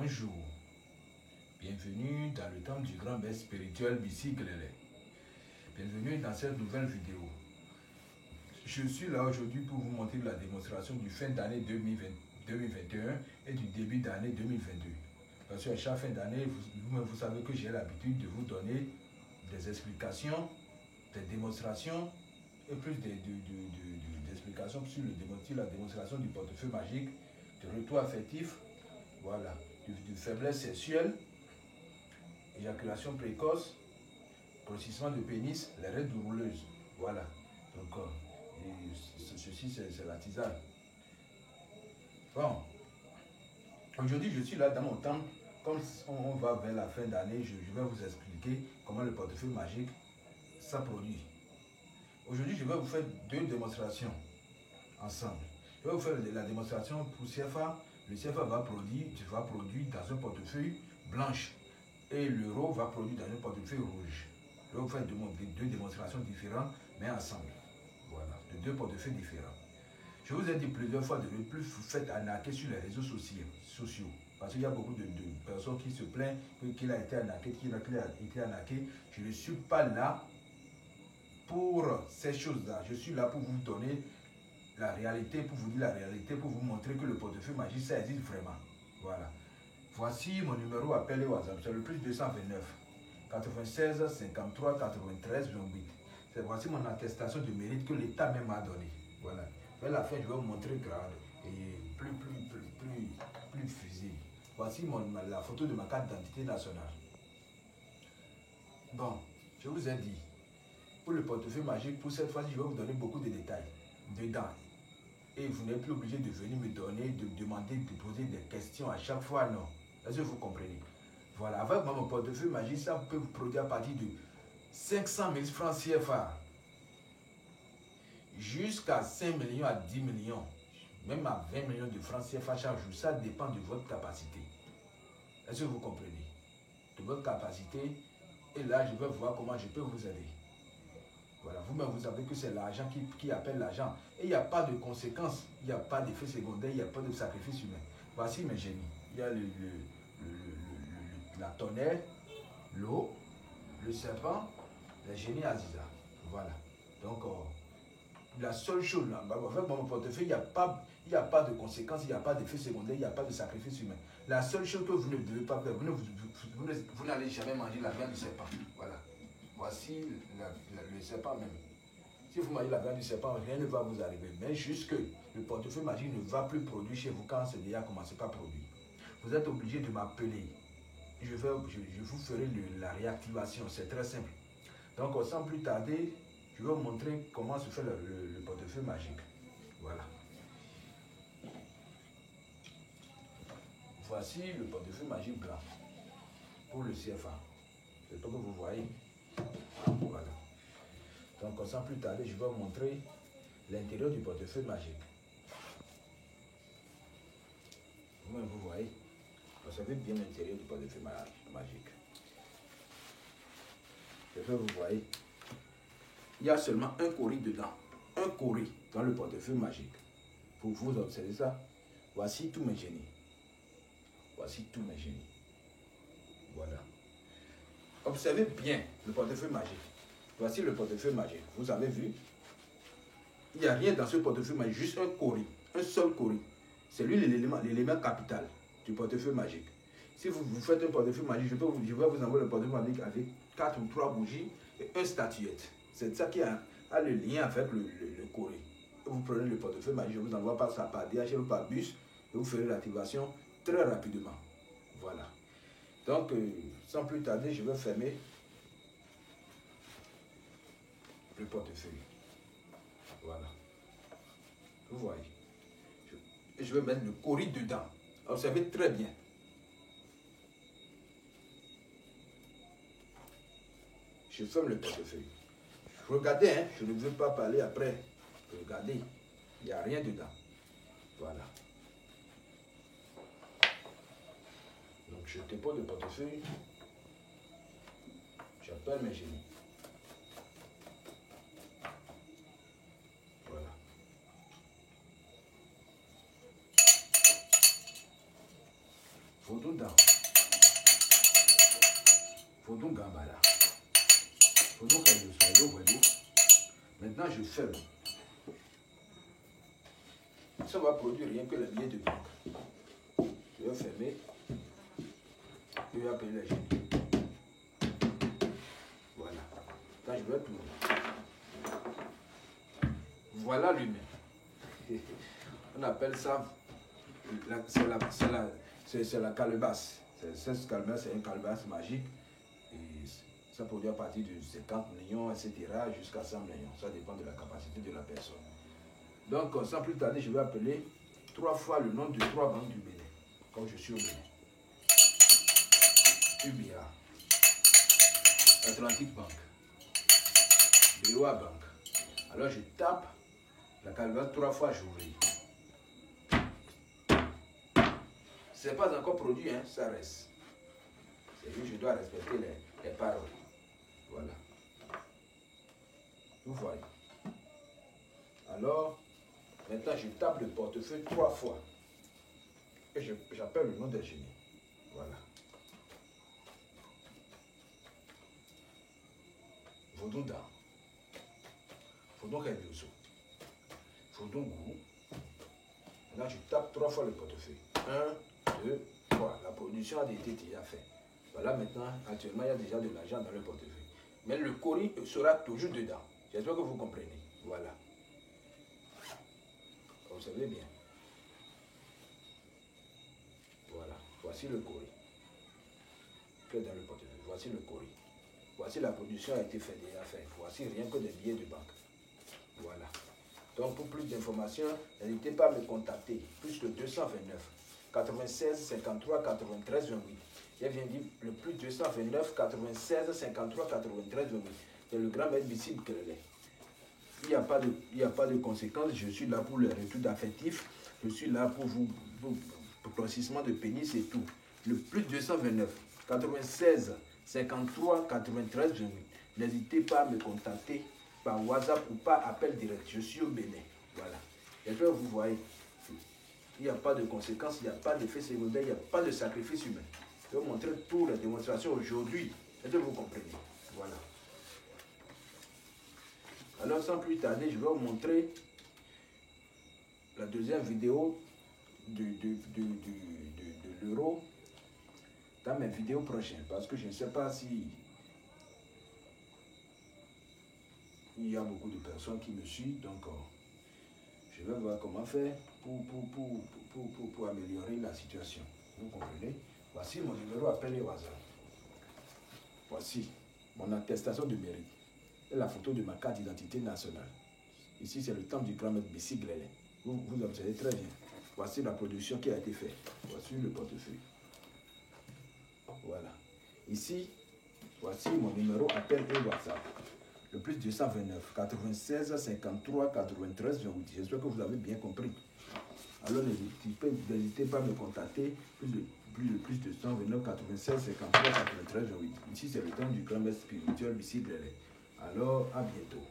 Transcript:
Bonjour, bienvenue dans le temple du grand maître spirituel Bicycle. Bienvenue dans cette nouvelle vidéo. Je suis là aujourd'hui pour vous montrer la démonstration du fin d'année 2021 et du début d'année 2022. Parce qu'à chaque fin d'année, vous savez que j'ai l'habitude de vous donner des explications, des démonstrations et plus d'explications sur la démonstration du portefeuille magique, du retour affectif, voilà, de faiblesse sexuelle, éjaculation précoce, grossissement de pénis, les règles douloureuses. Voilà. Donc, ceci, c'est la tisane. Bon. Aujourd'hui, je suis là dans mon temple. Comme on va vers la fin d'année, je vais vous expliquer comment le portefeuille magique ça produit. Aujourd'hui, je vais vous faire deux démonstrations ensemble. Je vais vous faire la démonstration pour CFA. Le CFA va produire dans un portefeuille blanche et l'euro va produire dans un portefeuille rouge. Je vais vous faire deux démonstrations différentes, mais ensemble. Voilà, de deux portefeuilles différents. Je vous ai dit plusieurs fois de ne plus vous faites arnaquer sur les réseaux sociaux. Parce qu'il y a beaucoup de personnes qui se plaignent qu'il a été arnaqué, Je ne suis pas là pour ces choses-là. Je suis là pour vous donner la réalité, pour vous dire la réalité, pour vous montrer que le portefeuille magique, ça existe vraiment. Voilà. Voici mon numéro appelé WhatsApp. C'est le plus 229 96 53 93 28. Voici mon attestation de mérite que l'État même m'a donné. Voilà. Vers la fin, je vais vous montrer grande et plus visible. Voici la photo de ma carte d'identité nationale. Bon, je vous ai dit, pour le portefeuille magique, pour cette fois-ci, je vais vous donner beaucoup de détails dedans. Et vous n'êtes plus obligé de venir me donner, de demander, de poser des questions à chaque fois, non. Est-ce que vous comprenez? Voilà, avec mon portefeuille magique, ça peut vous produire à partir de 500 000 francs CFA jusqu'à 5 millions à 10 millions, même à 20 millions de francs CFA chaque jour. Ça dépend de votre capacité. Est-ce que vous comprenez? De votre capacité. Et là, je vais voir comment je peux vous aider. Voilà, vous-même, vous savez que c'est l'argent qui appelle l'argent. Et il n'y a pas de conséquences, il n'y a pas d'effet secondaire, il n'y a pas de sacrifice humain. Voici mes génies. Il y a la tonnerre, l'eau, le serpent, les génies Aziza. Voilà. Donc, la seule chose, là, avec mon portefeuille, il n'y a pas de conséquences, il n'y a pas d'effet secondaire, il n'y a pas de sacrifice humain. La seule chose que vous ne devez pas faire, vous n'allez jamais manger la viande du serpent. Voilà. Voici le serpent même. Si vous mangez la viande du serpent, rien ne va vous arriver. Mais juste que le portefeuille magique ne va plus produire chez vous quand c'est déjà commencé par produire. Vous êtes obligé de m'appeler. Je vous ferai la réactivation. C'est très simple. Donc, sans plus tarder, je vais vous montrer comment se fait le portefeuille magique. Voilà. Voici le portefeuille magique blanc pour le CFA. C'est ce que vous voyez. Voilà. Donc, sans plus tarder, je vais vous montrer l'intérieur du portefeuille magique. Vous-même, vous voyez. Vous savez bien l'intérieur du portefeuille magique. C'est ce que vous voyez. Il y a seulement un cori dedans. Un cori dans le portefeuille magique. Pour vous observer ça, voici tous mes génies. Voici tous mes génies. Voilà. Observez bien le portefeuille magique. Voici le portefeuille magique. Vous avez vu? Il n'y a rien dans ce portefeuille magique, juste un cori. Un seul cori. C'est lui l'élément capital du portefeuille magique. Si vous faites un portefeuille magique, je vais vous envoyer le portefeuille magique avec 4 ou 3 bougies et une statuette. C'est ça qui a le lien avec le cori. Vous prenez le portefeuille magique, je vous envoie par ça, par DHL ou par bus, et vous ferez l'activation très rapidement. Voilà. Donc, sans plus tarder, je vais fermer le portefeuille. Voilà. Vous voyez. Je vais mettre le cori dedans. Observez très bien. Je ferme le portefeuille. Regardez, hein, je ne veux pas parler après. Regardez, il n'y a rien dedans. Voilà. Donc je dépose le portefeuille. J'appelle mes génies. Voilà. Fodunda. Fodun Gambala. Fodun Kayoso. Maintenant, je ferme. Ça va produire rien que les billets de banque. Je vais fermer. Je vais appeler les génies. Voilà. Quand je vais tourner. Voilà l'humain. On appelle ça, c'est la calebasse. Cette calebasse, c'est une calebasse magique. Et ça produit à partir de 50 millions, etc. jusqu'à 100 millions. Ça dépend de la capacité de la personne. Donc, sans plus tarder, je vais appeler 3 fois le nom de 3 banques du Bénin. Comme je suis au Bénin. UBA, Atlantic Bank, BOA Bank. Alors, je tape la calebasse 3 fois, j'ouvre. C'est pas encore produit, hein, ça reste. C'est juste que je dois respecter les paroles. Voilà. Vous voyez. Alors, maintenant, je tape le portefeuille 3 fois. Et j'appelle le nom des génies. Voilà. Fodunda. Fodon Rebioso. Fodon Gou. Maintenant, je tape 3 fois le portefeuille. 1, 2, 3. La production a été déjà faite. Voilà, maintenant, actuellement, il y a déjà de l'argent dans le portefeuille. Mais le cori sera toujours dedans. J'espère que vous comprenez. Voilà. Observez bien. Voilà. Voici le cori. Que dans le portefeuille. Voici le cori. Voici la production a été faite déjà faite. Voici rien que des billets de banque. Voilà. Donc, pour plus d'informations, n'hésitez pas à me contacter. Plus le 229 96 53 93 28. Je viens dire le plus 229 96 53 93 28. C'est le grand maître visible que l'est. Il n'y a pas de conséquences. Je suis là pour le retour d'affectif. Je suis là pour vous, pour blanchissement de pénis et tout. Le plus 229 96 53 93 28. N'hésitez pas à me contacter par WhatsApp ou par appel direct. Je suis au Bénin. Voilà. J'espère que vous voyez. Il n'y a pas de conséquences, il n'y a pas d'effet secondaire, il n'y a pas de sacrifice humain. Je vais vous montrer toutes les démonstrations aujourd'hui. Est-ce que vous comprenez? Voilà. Alors, sans plus tarder, je vais vous montrer la deuxième vidéo de l'euro dans mes vidéos prochaines. Parce que je ne sais pas si il y a beaucoup de personnes qui me suivent. Donc, je vais voir comment faire pour améliorer la situation. Vous comprenez? Voici mon numéro appelé au hasard. Voici mon attestation de mérite et la photo de ma carte d'identité nationale. Ici, c'est le temple du grand maître Bessi Glélé. Vous observez très bien. Voici la production qui a été faite. Voici le portefeuille. Voilà. Ici, voici mon numéro appel et WhatsApp. Le plus 229 96 53 93 28. J'espère que vous avez bien compris. Alors n'hésitez pas à me contacter. Plus 229 96 53 93 28. Ici c'est le temps du grand maître spirituel Bessi Glélé. Alors à bientôt.